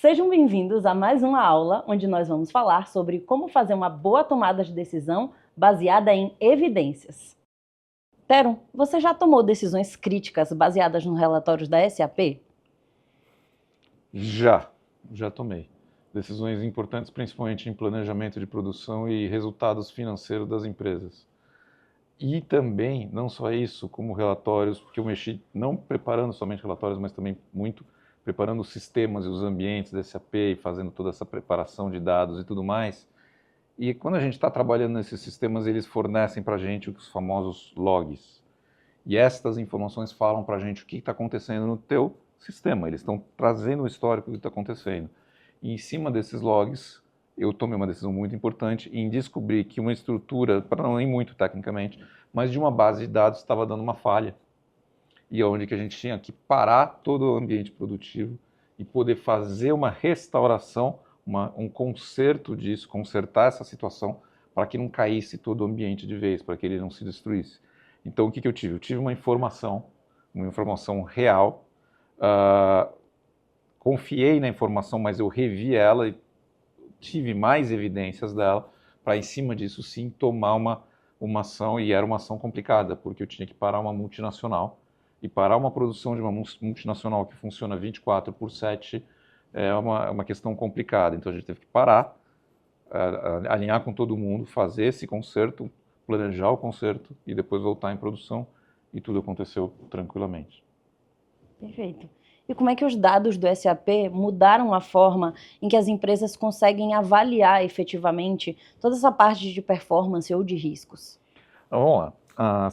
Sejam bem-vindos a mais uma aula onde nós vamos falar sobre como fazer uma boa tomada de decisão baseada em evidências. Teron, você já tomou decisões críticas baseadas nos relatórios da SAP? Já tomei. Decisões importantes, principalmente em planejamento de produção e resultados financeiros das empresas. E também, não só isso, como relatórios, porque eu mexi não preparando somente relatórios, mas também muito preparando os sistemas e os ambientes da SAP e fazendo toda essa preparação de dados e tudo mais. E quando a gente está trabalhando nesses sistemas, eles fornecem para a gente os famosos logs. E estas informações falam para a gente o que está acontecendo no teu sistema. Eles estão trazendo o histórico do que está acontecendo. E em cima desses logs, eu tomei uma decisão muito importante em descobrir que uma estrutura, para não ir muito tecnicamente, mas de uma base de dados estava dando uma falha. E onde que a gente tinha que parar todo o ambiente produtivo e poder fazer uma restauração, um conserto disso, consertar essa situação para que não caísse todo o ambiente de vez, para que ele não se destruísse. Então, o que eu tive? Eu tive uma informação real, confiei na informação, mas eu revi ela e tive mais evidências dela para, em cima disso, sim, tomar uma ação, e era uma ação complicada, porque eu tinha que parar uma multinacional, e parar uma produção de uma multinacional que funciona 24/7 é uma questão complicada. Então, a gente teve que parar, alinhar com todo mundo, fazer esse conserto, planejar o conserto e depois voltar em produção, e tudo aconteceu tranquilamente. Perfeito. E como é que os dados do SAP mudaram a forma em que as empresas conseguem avaliar efetivamente toda essa parte de performance ou de riscos? Então, vamos lá.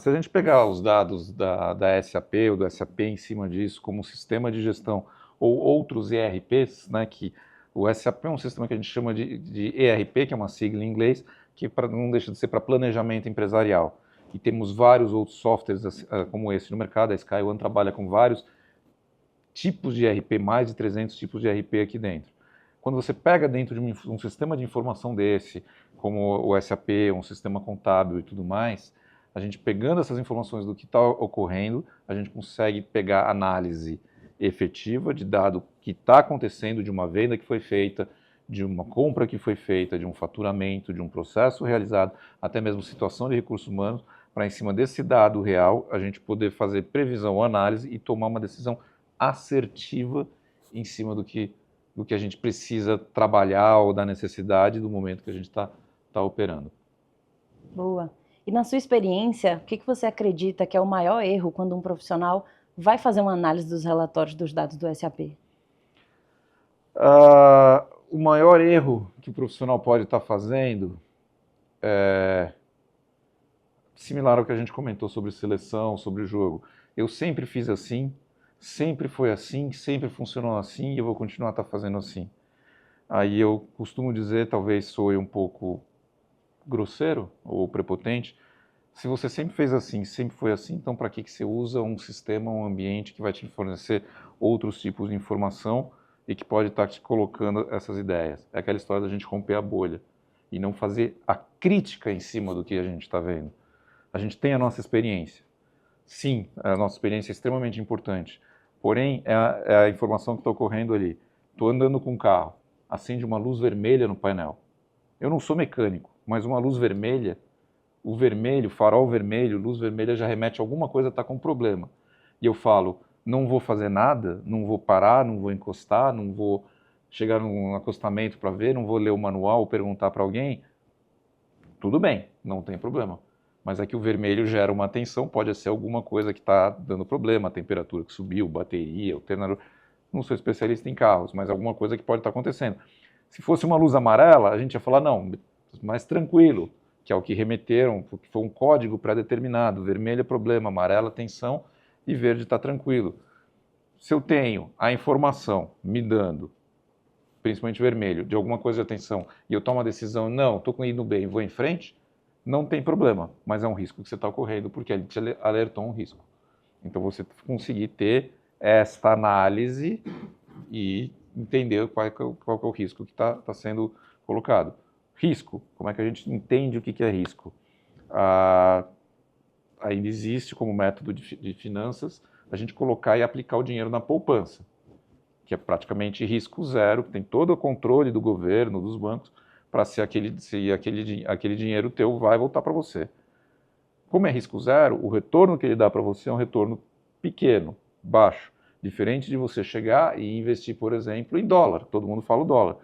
Se a gente pegar os dados da SAP ou do SAP em cima disso, como sistema de gestão ou outros ERPs, né, que o SAP é um sistema que a gente chama de ERP, que é uma sigla em inglês, que não deixa de ser para planejamento empresarial. E temos vários outros softwares como esse no mercado. A SkyOne trabalha com vários tipos de ERP, mais de 300 tipos de ERP aqui dentro. Quando você pega dentro de um sistema de informação desse, como o SAP, um sistema contábil e tudo mais, a gente pegando essas informações do que está ocorrendo, a gente consegue pegar análise efetiva de dado que está acontecendo, de uma venda que foi feita, de uma compra que foi feita, de um faturamento, de um processo realizado, até mesmo situação de recursos humanos, para em cima desse dado real, a gente poder fazer previsão ou análise e tomar uma decisão assertiva em cima do que a gente precisa trabalhar ou da necessidade do momento que a gente está operando. Boa. E na sua experiência, o que você acredita que é o maior erro quando um profissional vai fazer uma análise dos relatórios dos dados do SAP? O maior erro que o profissional pode estar fazendo é similar ao que a gente comentou sobre seleção, sobre jogo. Eu sempre fiz assim, sempre foi assim, sempre funcionou assim e eu vou continuar a estar fazendo assim. Aí eu costumo dizer, talvez soe um pouco grosseiro ou prepotente, se você sempre fez assim, sempre foi assim, então para que você usa um sistema, um ambiente que vai te fornecer outros tipos de informação e que pode estar te colocando essas ideias? É aquela história da gente romper a bolha e não fazer a crítica em cima do que a gente está vendo. A gente tem a nossa experiência. Sim, a nossa experiência é extremamente importante. Porém, é a informação que está ocorrendo ali. Estou andando com um carro, acende uma luz vermelha no painel. Eu não sou mecânico, mas uma luz vermelha, o vermelho, farol vermelho, luz vermelha já remete a alguma coisa está com problema. E eu falo, não vou fazer nada, não vou parar, não vou encostar, não vou chegar num acostamento para ver, não vou ler o manual ou perguntar para alguém. Tudo bem, não tem problema. Mas aqui o vermelho gera uma tensão, pode ser alguma coisa que está dando problema, a temperatura que subiu, bateria, alternador. Não sou especialista em carros, mas alguma coisa que pode estar acontecendo. Se fosse uma luz amarela, a gente ia falar, não, mais tranquilo, que é o que remeteram, porque foi um código pré-determinado. Vermelho é problema, amarela tensão e verde está tranquilo. Se eu tenho a informação me dando, principalmente vermelho, de alguma coisa de atenção, e eu tomo a decisão, não, estou indo bem, vou em frente, não tem problema, mas é um risco que você está correndo, porque ele te alertou um risco. Então, você conseguir ter esta análise e entender qual é o risco que está sendo colocado. Risco, como é que a gente entende o que é risco? Ainda existe como método de finanças a gente colocar e aplicar o dinheiro na poupança, que é praticamente risco zero, que tem todo o controle do governo, dos bancos, para se aquele dinheiro teu vai voltar para você. Como é risco zero, o retorno que ele dá para você é um retorno pequeno, baixo, diferente de você chegar e investir, por exemplo, em dólar. Todo mundo fala o dólar.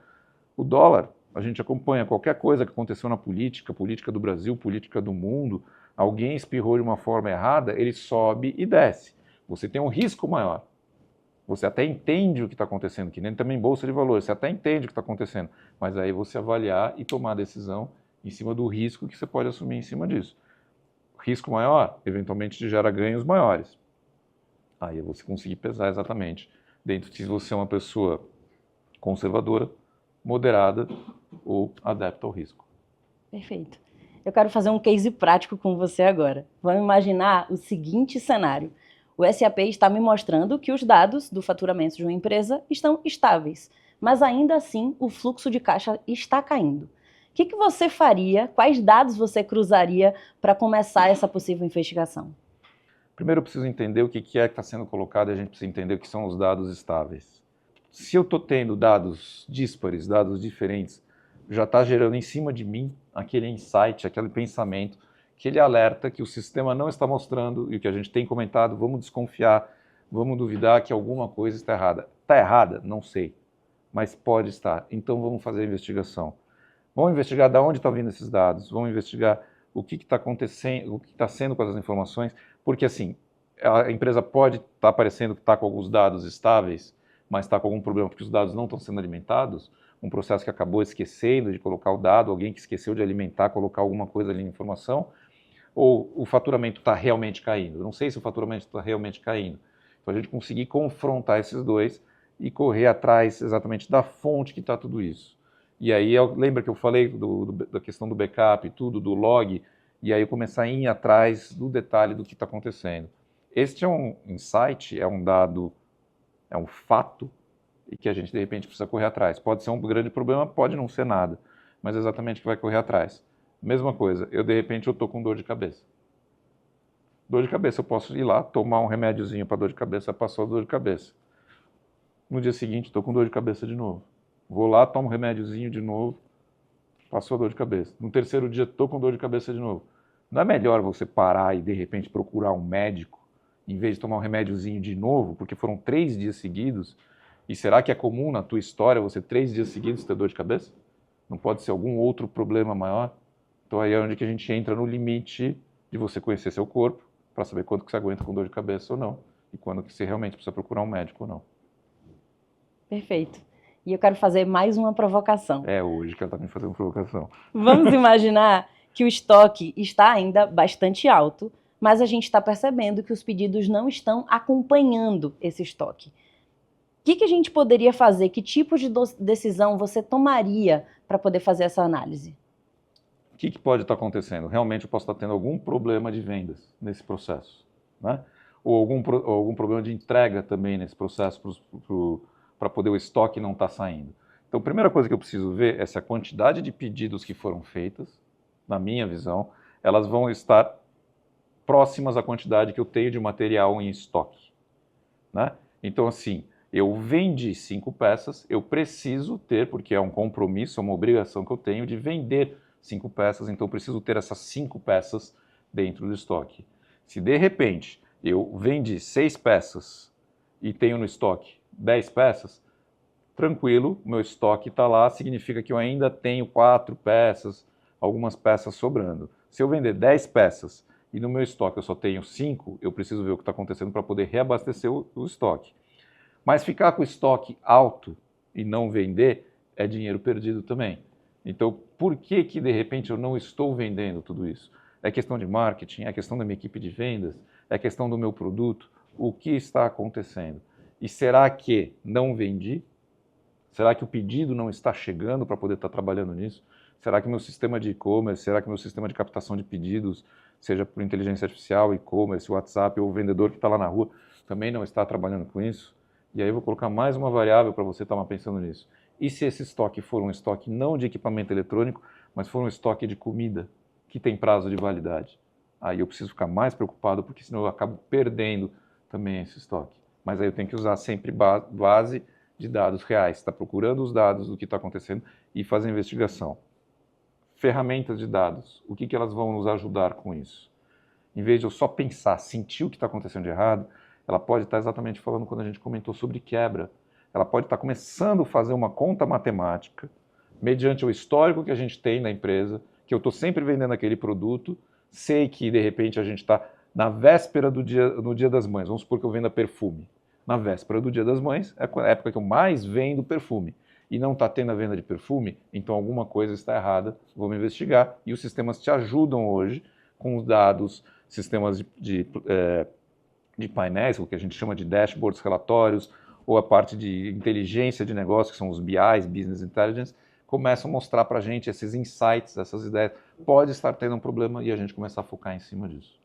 O dólar, a gente acompanha qualquer coisa que aconteceu na política, política do Brasil, política do mundo, alguém espirrou de uma forma errada, ele sobe e desce. Você tem um risco maior. Você até entende o que está acontecendo, que nem também bolsa de valores, você até entende o que está acontecendo, mas aí você avaliar e tomar a decisão em cima do risco que você pode assumir em cima disso. Risco maior, eventualmente te gera ganhos maiores. Aí você conseguir pesar exatamente dentro de se você é uma pessoa conservadora, moderada ou adepta ao risco. Perfeito. Eu quero fazer um case prático com você agora. Vamos imaginar o seguinte cenário. O SAP está me mostrando que os dados do faturamento de uma empresa estão estáveis, mas ainda assim o fluxo de caixa está caindo. O que você faria? Quais dados você cruzaria para começar essa possível investigação? Primeiro eu preciso entender o que é que está sendo colocado e a gente precisa entender o que são os dados estáveis. Se eu estou tendo dados díspares, dados diferentes, já está gerando em cima de mim aquele insight, aquele pensamento que ele alerta que o sistema não está mostrando, e o que a gente tem comentado, vamos desconfiar, vamos duvidar que alguma coisa está errada. Está errada? Não sei, mas pode estar. Então vamos fazer a investigação. Vamos investigar de onde estão vindo esses dados, vamos investigar o que está acontecendo, o que está sendo com essas informações, porque assim, a empresa pode estar parecendo que está com alguns dados estáveis, mas está com algum problema porque os dados não estão sendo alimentados, um processo que acabou esquecendo de colocar o dado, alguém que esqueceu de alimentar, colocar alguma coisa ali na informação, ou o faturamento está realmente caindo. Eu não sei se o faturamento está realmente caindo. Então a gente conseguir confrontar esses dois e correr atrás exatamente da fonte que está tudo isso. E aí, lembra que eu falei da questão do backup e tudo, do log, e aí eu começar a ir atrás do detalhe do que está acontecendo. Este é um insight, é um dado, é um fato, e que a gente, de repente, precisa correr atrás. Pode ser um grande problema, pode não ser nada, mas é exatamente o que vai correr atrás. Mesma coisa, de repente eu estou com dor de cabeça. Dor de cabeça, eu posso ir lá, tomar um remédiozinho para dor de cabeça, passou a dor de cabeça. No dia seguinte, estou com dor de cabeça de novo. Vou lá, tomo um remédiozinho de novo, passou a dor de cabeça. No terceiro dia, estou com dor de cabeça de novo. Não é melhor você parar e, de repente, procurar um médico, em vez de tomar um remédiozinho de novo, porque foram 3 dias seguidos, e será que é comum na tua história você 3 dias seguidos ter dor de cabeça? Não pode ser algum outro problema maior? Então aí é onde que a gente entra no limite de você conhecer seu corpo, para saber quanto que você aguenta com dor de cabeça ou não, e quando que você realmente precisa procurar um médico ou não. Perfeito. E eu quero fazer mais uma provocação. É hoje que ela está me fazendo provocação. Vamos imaginar que o estoque está ainda bastante alto, mas a gente está percebendo que os pedidos não estão acompanhando esse estoque. O que a gente poderia fazer? Que tipo de decisão você tomaria para poder fazer essa análise? O que pode estar acontecendo? Realmente eu posso estar tendo algum problema de vendas nesse processo, né? Ou algum problema de entrega também nesse processo para poder o estoque não estar saindo. Então, a primeira coisa que eu preciso ver é se a quantidade de pedidos que foram feitas, na minha visão, elas vão estar próximas à quantidade que eu tenho de material em estoque, né? Então, assim, eu vendi 5 peças, eu preciso ter, porque é um compromisso, é uma obrigação que eu tenho de vender 5 peças, então eu preciso ter essas 5 peças dentro do estoque. Se de repente eu vendi 6 peças e tenho no estoque 10 peças, tranquilo, meu estoque está lá, significa que eu ainda tenho 4 peças, algumas peças sobrando. Se eu vender 10 peças e no meu estoque eu só tenho 5, eu preciso ver o que está acontecendo para poder reabastecer o estoque. Mas ficar com o estoque alto e não vender é dinheiro perdido também. Então, por que de repente eu não estou vendendo tudo isso? É questão de marketing, é questão da minha equipe de vendas, é questão do meu produto. O que está acontecendo? E será que não vendi? Será que o pedido não está chegando para poder estar trabalhando nisso? Será que meu sistema de e-commerce, será que meu sistema de captação de pedidos, seja por inteligência artificial, e-commerce, WhatsApp ou o vendedor que está lá na rua, também não está trabalhando com isso? E aí eu vou colocar mais uma variável para você estar pensando nisso. E se esse estoque for um estoque não de equipamento eletrônico, mas for um estoque de comida, que tem prazo de validade? Aí eu preciso ficar mais preocupado, porque senão eu acabo perdendo também esse estoque. Mas aí eu tenho que usar sempre base de dados reais, está procurando os dados do que está acontecendo e fazer investigação. Ferramentas de dados, o que elas vão nos ajudar com isso? Em vez de eu só pensar, sentir o que está acontecendo de errado, ela pode estar exatamente falando quando a gente comentou sobre quebra. Ela pode estar começando a fazer uma conta matemática, mediante o histórico que a gente tem na empresa, que eu estou sempre vendendo aquele produto, sei que de repente a gente está na véspera do dia, no Dia das Mães, vamos supor que eu venda perfume. Na véspera do Dia das Mães é a época que eu mais vendo perfume. E não está tendo a venda de perfume, então alguma coisa está errada, vamos investigar. E os sistemas te ajudam hoje com os dados, sistemas de painéis, o que a gente chama de dashboards, relatórios, ou a parte de inteligência de negócio, que são os BIs, Business Intelligence, começam a mostrar para a gente esses insights, essas ideias. Pode estar tendo um problema e a gente começar a focar em cima disso.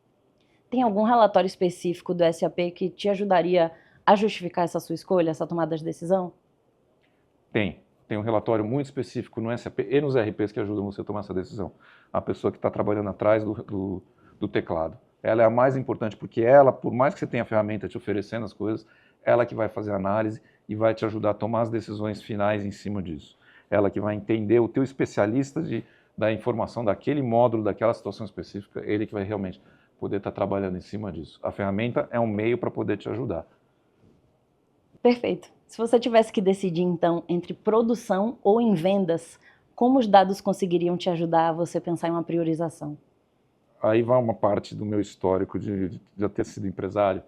Tem algum relatório específico do SAP que te ajudaria a justificar essa sua escolha, essa tomada de decisão? Tem um relatório muito específico no SAP e nos RPs que ajudam você a tomar essa decisão. A pessoa que está trabalhando atrás do teclado. Ela é a mais importante, porque ela, por mais que você tenha a ferramenta te oferecendo as coisas, ela que vai fazer a análise e vai te ajudar a tomar as decisões finais em cima disso. Ela que vai entender, o teu especialista da informação daquele módulo, daquela situação específica, ele que vai realmente poder estar trabalhando em cima disso. A ferramenta é um meio para poder te ajudar. Perfeito. Se você tivesse que decidir, então, entre produção ou em vendas, como os dados conseguiriam te ajudar a você pensar em uma priorização? Aí vai uma parte do meu histórico de já ter sido empresário.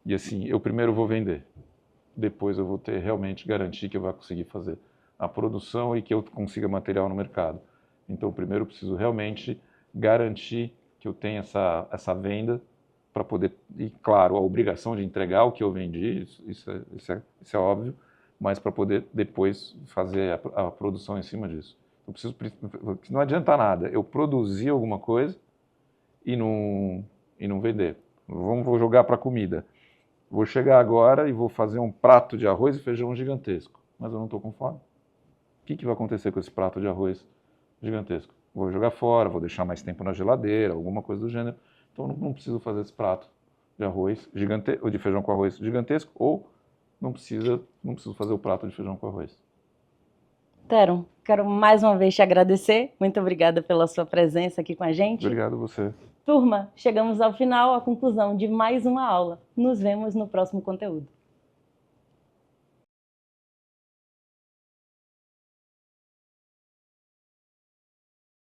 E assim, eu primeiro vou vender. Depois eu vou ter realmente garantir que eu vou conseguir fazer a produção e que eu consiga material no mercado. Então, primeiro eu preciso realmente garantir que eu tenha essa venda para poder, e claro, a obrigação de entregar o que eu vendi, isso é óbvio, mas para poder depois fazer a produção em cima disso. Eu preciso, não adianta nada eu produzir alguma coisa e não vender. Vou jogar para comida. Vou chegar agora e vou fazer um prato de arroz e feijão gigantesco, mas eu não estou com fome. O que vai acontecer com esse prato de arroz gigantesco? Vou jogar fora, vou deixar mais tempo na geladeira, alguma coisa do gênero. Então não preciso fazer esse prato de arroz gigantesco, ou de feijão com arroz gigantesco, ou não preciso fazer o prato de feijão com arroz. Teron, quero mais uma vez te agradecer. Muito obrigada pela sua presença aqui com a gente. Obrigado a você. Turma, chegamos ao final, à conclusão de mais uma aula. Nos vemos no próximo conteúdo.